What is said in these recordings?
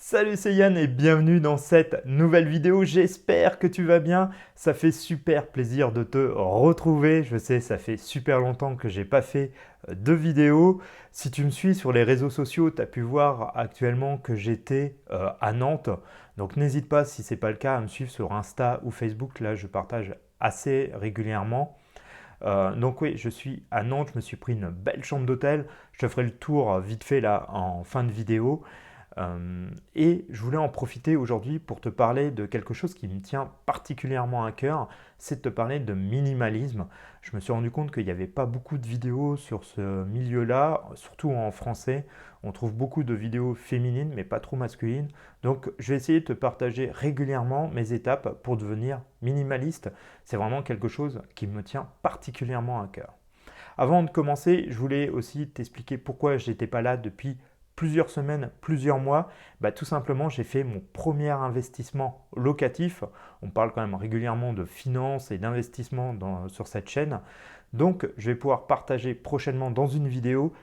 Salut, c'est Yann et bienvenue dans cette nouvelle vidéo. J'espère que tu vas bien. Ça fait super plaisir de te retrouver. Je sais, ça fait super longtemps que j'ai pas fait de vidéo. Si tu me suis sur les réseaux sociaux, tu as pu voir actuellement que j'étais à Nantes. Donc n'hésite pas, si ce n'est pas le cas, à me suivre sur Insta ou Facebook. Là, je partage assez régulièrement. Donc oui, je suis à Nantes. Je me suis pris une belle chambre d'hôtel. Je te ferai le tour vite fait là en fin de vidéo. Et je voulais en profiter aujourd'hui pour te parler de quelque chose qui me tient particulièrement à cœur, c'est de te parler de minimalisme. Je me suis rendu compte qu'il n'y avait pas beaucoup de vidéos sur ce milieu-là, surtout en français. On trouve beaucoup de vidéos féminines, mais pas trop masculines. Donc je vais essayer de te partager régulièrement mes étapes pour devenir minimaliste. C'est vraiment quelque chose qui me tient particulièrement à cœur. Avant de commencer, je voulais aussi t'expliquer pourquoi je n'étais pas là depuis plusieurs semaines, plusieurs mois. Tout simplement, j'ai fait mon premier investissement locatif. On parle quand même régulièrement de finances et d'investissement sur cette chaîne. Donc, je vais pouvoir partager prochainement dans une vidéo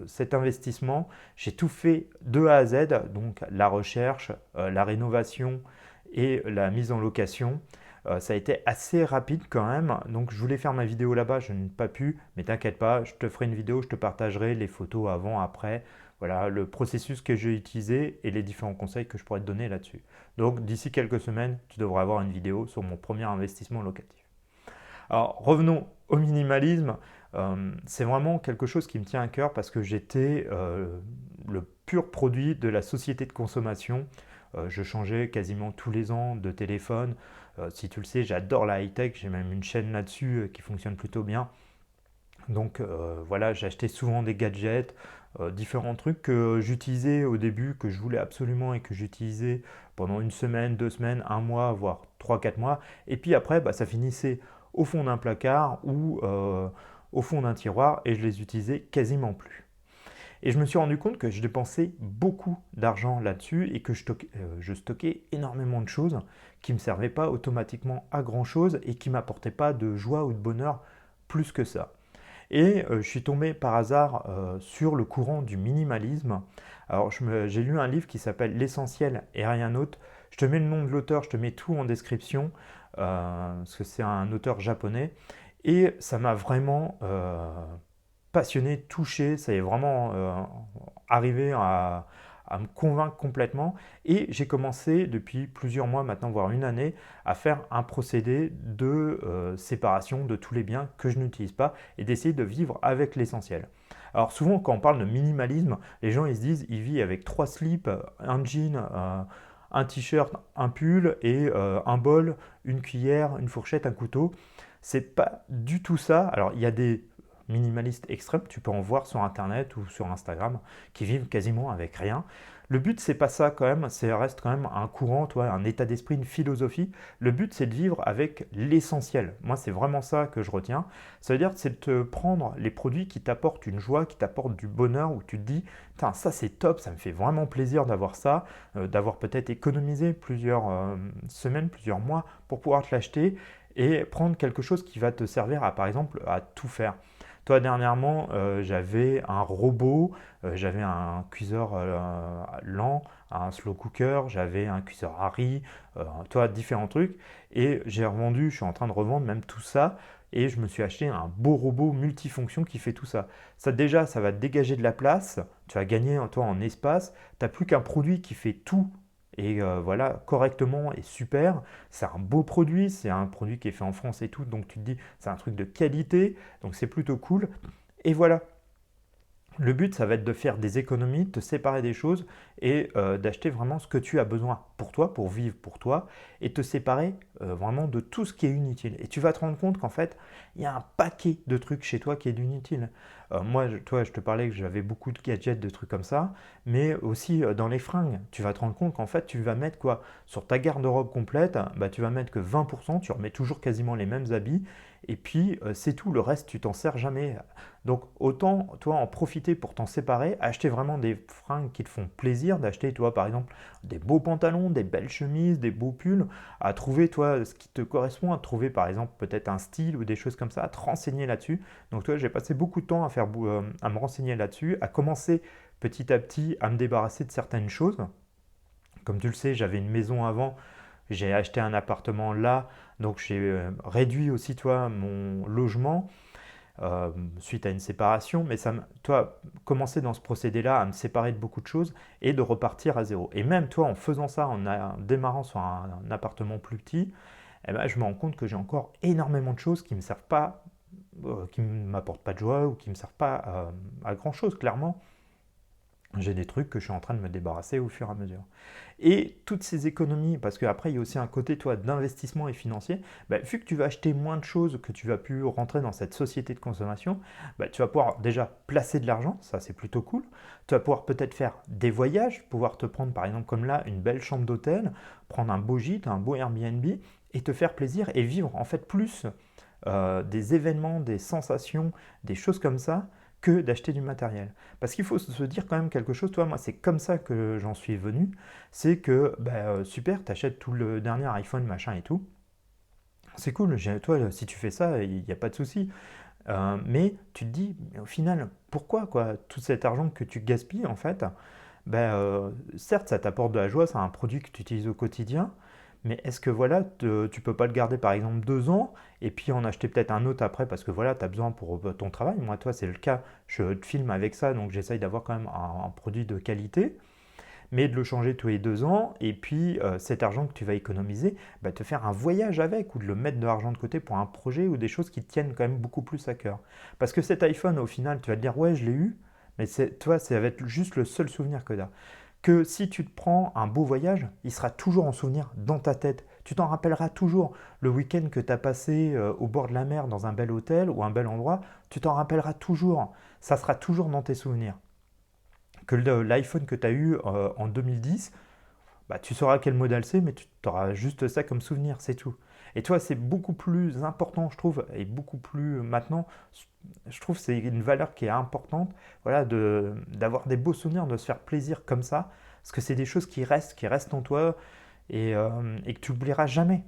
cet investissement. J'ai tout fait de A à Z, donc la recherche, la rénovation et la mise en location. Ça a été assez rapide quand même, donc je voulais faire ma vidéo là-bas, je n'ai pas pu, mais t'inquiète pas, je te ferai une vidéo, je te partagerai les photos avant, après, voilà le processus que j'ai utilisé et les différents conseils que je pourrais te donner là-dessus. Donc d'ici quelques semaines, tu devrais avoir une vidéo sur mon premier investissement locatif. Alors revenons au minimalisme. C'est vraiment quelque chose qui me tient à cœur parce que j'étais le pur produit de la société de consommation. Je changeais quasiment tous les ans de téléphone. Si tu le sais, j'adore la high-tech, j'ai même une chaîne là-dessus qui fonctionne plutôt bien. Donc voilà, j'achetais souvent des gadgets, différents trucs que j'utilisais au début, que je voulais absolument et que j'utilisais pendant une semaine, 2 semaines, un mois, voire 3, 4 mois. Et puis après, ça finissait au fond d'un placard ou au fond d'un tiroir et je les utilisais quasiment plus. Et je me suis rendu compte que je dépensais beaucoup d'argent là-dessus et que je stockais énormément de choses qui ne me servaient pas automatiquement à grand-chose et qui ne m'apportaient pas de joie ou de bonheur plus que ça. Et je suis tombé par hasard sur le courant du minimalisme. Alors j'ai lu un livre qui s'appelle L'essentiel et rien d'autre. Je te mets le nom de l'auteur, je te mets tout en description, parce que c'est un auteur japonais. Et ça m'a vraiment passionné, touché, ça est vraiment arrivé à me convaincre complètement. Et j'ai commencé depuis plusieurs mois maintenant, voire une année, à faire un procédé de séparation de tous les biens que je n'utilise pas et d'essayer de vivre avec l'essentiel. Alors souvent quand on parle de minimalisme, les gens ils se disent ils vivent avec 3 slips, un jean, un t-shirt, un pull et un bol, une cuillère, une fourchette, un couteau. C'est pas du tout ça. Alors il y a des minimalistes extrêmes, tu peux en voir sur internet ou sur Instagram, qui vivent quasiment avec rien. Le but, c'est pas ça quand même, c'est reste quand même un courant, toi, un état d'esprit, une philosophie. Le but, c'est de vivre avec l'essentiel. Moi, c'est vraiment ça que je retiens. Ça veut dire, c'est de te prendre les produits qui t'apportent une joie, qui t'apportent du bonheur, où tu te dis, putain, ça c'est top, ça me fait vraiment plaisir d'avoir ça, d'avoir peut-être économisé plusieurs semaines, plusieurs mois pour pouvoir te l'acheter et prendre quelque chose qui va te servir à, par exemple, à tout faire. Toi, dernièrement, j'avais un robot, j'avais un cuiseur lent, un slow cooker, j'avais un cuiseur à riz, toi, différents trucs. Et j'ai revendu, je suis en train de revendre même tout ça. Et je me suis acheté un beau robot multifonction qui fait tout ça. Ça déjà, ça va te dégager de la place, tu vas gagner toi en espace. Tu n'as plus qu'un produit qui fait tout et voilà, correctement et super. C'est un beau produit, c'est un produit qui est fait en France et tout, donc tu te dis c'est un truc de qualité, donc c'est plutôt cool. Et voilà, le but, ça va être de faire des économies, de te séparer des choses et d'acheter vraiment ce que tu as besoin pour toi, pour vivre pour toi, et te séparer vraiment de tout ce qui est inutile. Et tu vas te rendre compte qu'en fait, il y a un paquet de trucs chez toi qui est inutile. Moi, toi, je te parlais que j'avais beaucoup de gadgets, de trucs comme ça, mais aussi dans les fringues. Tu vas te rendre compte qu'en fait, tu vas mettre quoi? Sur ta garde-robe complète, tu vas mettre que 20%, tu remets toujours quasiment les mêmes habits, et puis c'est tout, le reste, tu t'en sers jamais. Donc autant toi en profiter pour t'en séparer, acheter vraiment des fringues qui te font plaisir, d'acheter toi par exemple des beaux pantalons, des belles chemises, des beaux pulls, à trouver toi ce qui te correspond, à trouver par exemple peut-être un style ou des choses comme ça, à te renseigner là-dessus. Donc toi j'ai passé beaucoup de temps à me renseigner là-dessus, à commencer petit à petit à me débarrasser de certaines choses. comme tu le sais, j'avais une maison avant, j'ai acheté un appartement là, donc j'ai réduit aussi, toi, mon logement suite à une séparation, mais toi, commencer dans ce procédé-là à me séparer de beaucoup de choses et de repartir à zéro. Et même toi, en faisant ça, en démarrant sur un appartement plus petit, eh ben, je me rends compte que j'ai encore énormément de choses qui me servent pas, qui ne m'apportent pas de joie ou qui ne me servent pas à grand-chose, clairement. J'ai des trucs que je suis en train de me débarrasser au fur et à mesure. Et toutes ces économies, parce qu'après il y a aussi un côté toi d'investissement et financier, bah, vu que tu vas acheter moins de choses, que tu vas plus rentrer dans cette société de consommation, bah, tu vas pouvoir déjà placer de l'argent, ça c'est plutôt cool. Tu vas pouvoir peut-être faire des voyages, pouvoir te prendre par exemple comme là une belle chambre d'hôtel, prendre un beau gîte, un beau Airbnb et te faire plaisir et vivre en fait plus des événements, des sensations, des choses comme ça que d'acheter du matériel. Parce qu'il faut se dire quand même quelque chose, toi, moi c'est comme ça que j'en suis venu, c'est que super, t'achètes tout le dernier iPhone, machin et tout, c'est cool, toi si tu fais ça, il n'y a pas de souci. Mais tu te dis, mais au final, pourquoi quoi, tout cet argent que tu gaspilles en fait, certes ça t'apporte de la joie, c'est un produit que tu utilises au quotidien, mais est-ce que voilà, tu peux pas le garder par exemple 2 ans et puis en acheter peut-être un autre après parce que voilà, tu as besoin pour ton travail. Moi, toi, c'est le cas, je te filme avec ça, donc j'essaye d'avoir quand même un produit de qualité, mais de le changer tous les 2 ans et puis cet argent que tu vas économiser, te faire un voyage avec ou de le mettre de l'argent de côté pour un projet ou des choses qui te tiennent quand même beaucoup plus à cœur. Parce que cet iPhone, au final, tu vas te dire, ouais, je l'ai eu, mais toi, ça va être juste le seul souvenir que tu as que si tu te prends un beau voyage, il sera toujours en souvenir dans ta tête. Tu t'en rappelleras toujours. Le week-end que tu as passé au bord de la mer dans un bel hôtel ou un bel endroit, tu t'en rappelleras toujours. Ça sera toujours dans tes souvenirs. Que l'iPhone que tu as eu en 2010, tu sauras quel modèle c'est, mais tu auras juste ça comme souvenir, c'est tout. Et toi, c'est beaucoup plus important, je trouve, et beaucoup plus maintenant, je trouve que c'est une valeur qui est importante, voilà, d'avoir des beaux souvenirs, de se faire plaisir comme ça, parce que c'est des choses qui restent en toi et que tu n'oublieras jamais.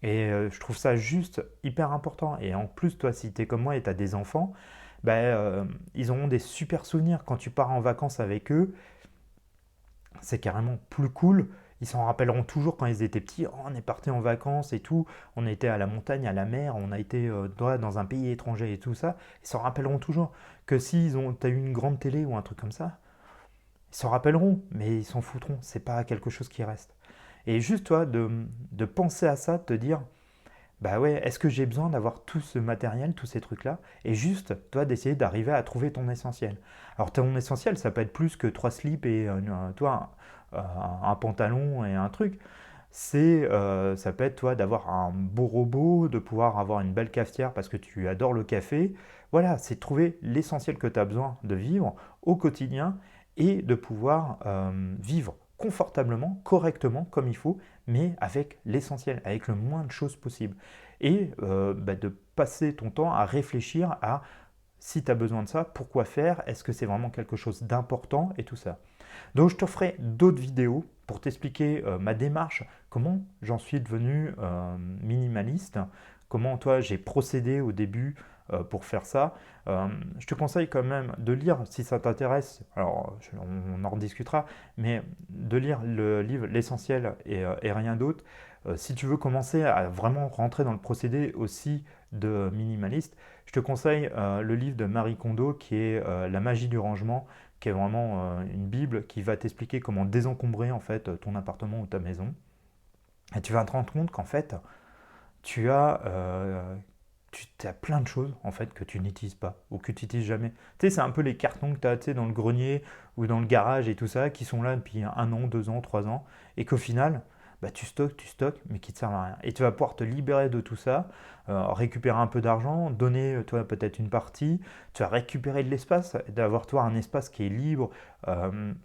Et je trouve ça juste hyper important. Et en plus, toi, si tu es comme moi et tu as des enfants, ils auront des super souvenirs quand tu pars en vacances avec eux, c'est carrément plus cool. Ils s'en rappelleront toujours quand ils étaient petits. Oh, on est parti en vacances et tout. On était à la montagne, à la mer. On a été dans un pays étranger et tout ça. Ils s'en rappelleront toujours. Que si t'as eu une grande télé ou un truc comme ça, ils s'en rappelleront, mais ils s'en foutront. C'est pas quelque chose qui reste. Et juste toi, de penser à ça, de te dire, bah ouais, est-ce que j'ai besoin d'avoir tout ce matériel, tous ces trucs-là? Et juste, toi, d'essayer d'arriver à trouver ton essentiel. Alors, ton essentiel, ça peut être plus que 3 slips et toi, un pantalon et un truc. Ça peut être, toi, d'avoir un beau robot, de pouvoir avoir une belle cafetière parce que tu adores le café. Voilà, c'est trouver l'essentiel que tu as besoin de vivre au quotidien et de pouvoir vivre confortablement, correctement, comme il faut, mais avec l'essentiel, avec le moins de choses possible. Et de passer ton temps à réfléchir à si tu as besoin de ça, pourquoi faire, est-ce que c'est vraiment quelque chose d'important et tout ça. Donc je te ferai d'autres vidéos pour t'expliquer ma démarche, comment j'en suis devenu minimaliste, comment toi j'ai procédé au début pour faire ça. Je te conseille quand même de lire si ça t'intéresse, alors on en rediscutera, mais de lire le livre L'essentiel et rien d'autre. Si tu veux commencer à vraiment rentrer dans le procédé aussi de minimaliste, je te conseille le livre de Marie Kondo qui est La magie du rangement, qui est vraiment une bible qui va t'expliquer comment désencombrer en fait ton appartement ou ta maison. Et tu vas te rendre compte qu'en fait, tu as, as plein de choses en fait que tu n'utilises pas ou que tu n'utilises jamais. Tu sais, c'est un peu les cartons que tu as, tu sais, dans le grenier ou dans le garage et tout ça, qui sont là depuis 1 an, 2 ans, 3 ans, et qu'au final, tu stockes, mais qui ne te servent à rien. Et tu vas pouvoir te libérer de tout ça, récupérer un peu d'argent, donner toi peut-être une partie, tu vas récupérer de l'espace, d'avoir toi un espace qui est libre,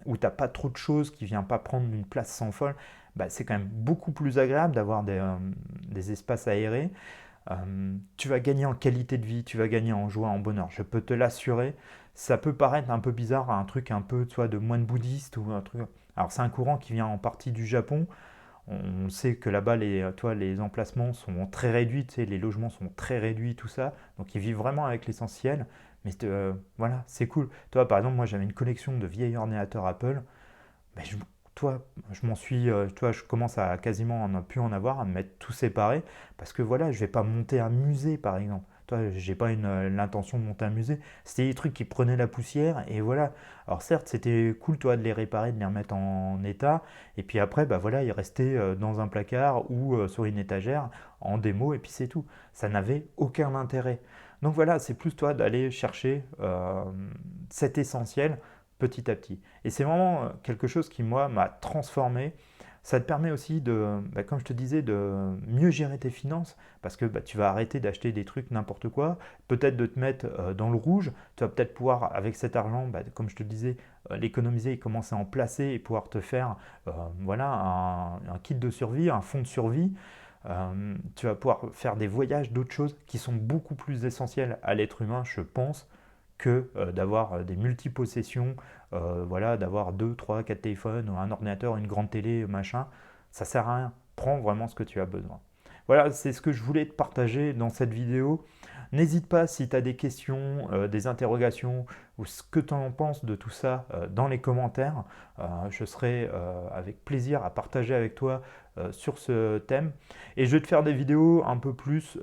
où tu n'as pas trop de choses, qui ne vient pas prendre une place sans folle. C'est quand même beaucoup plus agréable d'avoir des espaces aérés. Tu vas gagner en qualité de vie, tu vas gagner en joie, en bonheur. Je peux te l'assurer. Ça peut paraître un peu bizarre, un truc un peu de moine bouddhiste ou un truc. Alors c'est un courant qui vient en partie du Japon. On sait que là-bas, les emplacements sont très réduits, tu sais, les logements sont très réduits, tout ça. Donc ils vivent vraiment avec l'essentiel. Mais voilà, c'est cool. Toi, par exemple, moi j'avais une collection de vieils ordinateurs Apple. Ben, toi, je m'en suis, toi, je commence à quasiment ne plus en avoir, à me mettre tout séparé, parce que voilà, je vais pas monter un musée, par exemple. Toi, j'ai pas l'intention de monter un musée. C'était des trucs qui prenaient la poussière, et voilà. Alors certes, c'était cool, toi, de les réparer, de les remettre en état, et puis après, bah voilà, ils restaient dans un placard ou sur une étagère en démo, et puis c'est tout. Ça n'avait aucun intérêt. Donc voilà, c'est plus toi d'aller chercher cet essentiel petit à petit. Et c'est vraiment quelque chose qui, moi, m'a transformé. Ça te permet aussi de, bah, comme je te disais, de mieux gérer tes finances parce que bah, tu vas arrêter d'acheter des trucs n'importe quoi, peut-être de te mettre dans le rouge. Tu vas peut-être pouvoir, avec cet argent, bah, comme je te disais, l'économiser et commencer à en placer et pouvoir te faire voilà, un kit de survie, un fonds de survie. Tu vas pouvoir faire des voyages, d'autres choses qui sont beaucoup plus essentielles à l'être humain, je pense, que d'avoir des multipossessions, voilà, d'avoir 2, 3, 4 téléphones, un ordinateur, une grande télé, machin. Ça sert à rien. Prends vraiment ce que tu as besoin. Voilà, c'est ce que je voulais te partager dans cette vidéo. N'hésite pas si tu as des questions, des interrogations ou ce que tu en penses de tout ça dans les commentaires. Je serai avec plaisir à partager avec toi sur ce thème. Et je vais te faire des vidéos un peu plus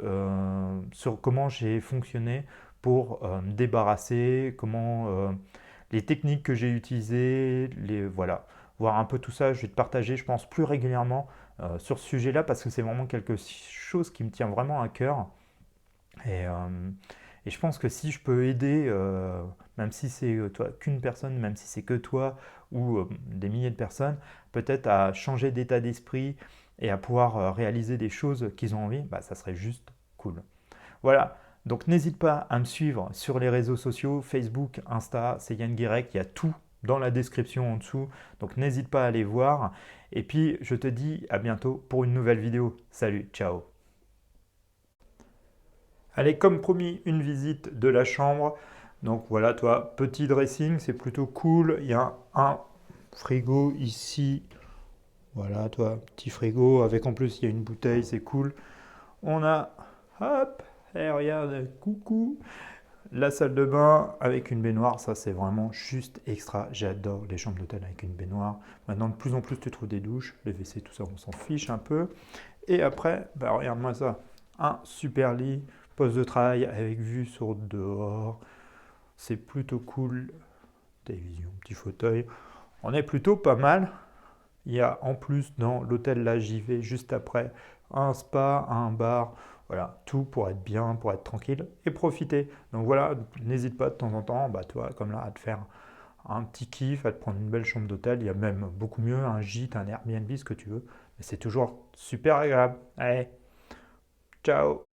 sur comment j'ai fonctionné pour me débarrasser, comment les techniques que j'ai utilisées, voilà, voir un peu tout ça. Je vais te partager, je pense, plus régulièrement sur ce sujet-là parce que c'est vraiment quelque chose qui me tient vraiment à cœur. Et, euh, et je pense que si je peux aider, même si c'est toi qu'une personne, même si c'est que toi ou des milliers de personnes, peut-être à changer d'état d'esprit et à pouvoir réaliser des choses qu'ils ont envie, bah, ça serait juste cool. Voilà, donc n'hésite pas à me suivre sur les réseaux sociaux, Facebook, Insta, c'est Yann Guirec, il y a tout dans la description en dessous, donc n'hésite pas à aller voir. Et puis je te dis à bientôt pour une nouvelle vidéo. Salut, ciao. Allez, comme promis, une visite de la chambre. Donc voilà, toi, petit dressing, c'est plutôt cool. Il y a un frigo ici. Voilà, toi, petit frigo avec en plus il y a une bouteille, c'est cool. On a, hop, et regarde, coucou, la salle de bain avec une baignoire, ça c'est vraiment juste extra. J'adore les chambres d'hôtel avec une baignoire. Maintenant, de plus en plus, tu trouves des douches, les WC, tout ça, on s'en fiche un peu. Et après, bah, regarde-moi ça, un super lit, poste de travail avec vue sur dehors. C'est plutôt cool. Télévision, petit fauteuil. On est plutôt pas mal. Il y a en plus dans l'hôtel là, j'y vais juste après, un spa, un bar, voilà, tout pour être bien, pour être tranquille et profiter. Donc voilà, n'hésite pas de temps en temps, bah toi, comme là, à te faire un petit kiff, à te prendre une belle chambre d'hôtel. Il y a même beaucoup mieux, un gîte, un Airbnb, ce que tu veux. Mais c'est toujours super agréable. Allez, ciao!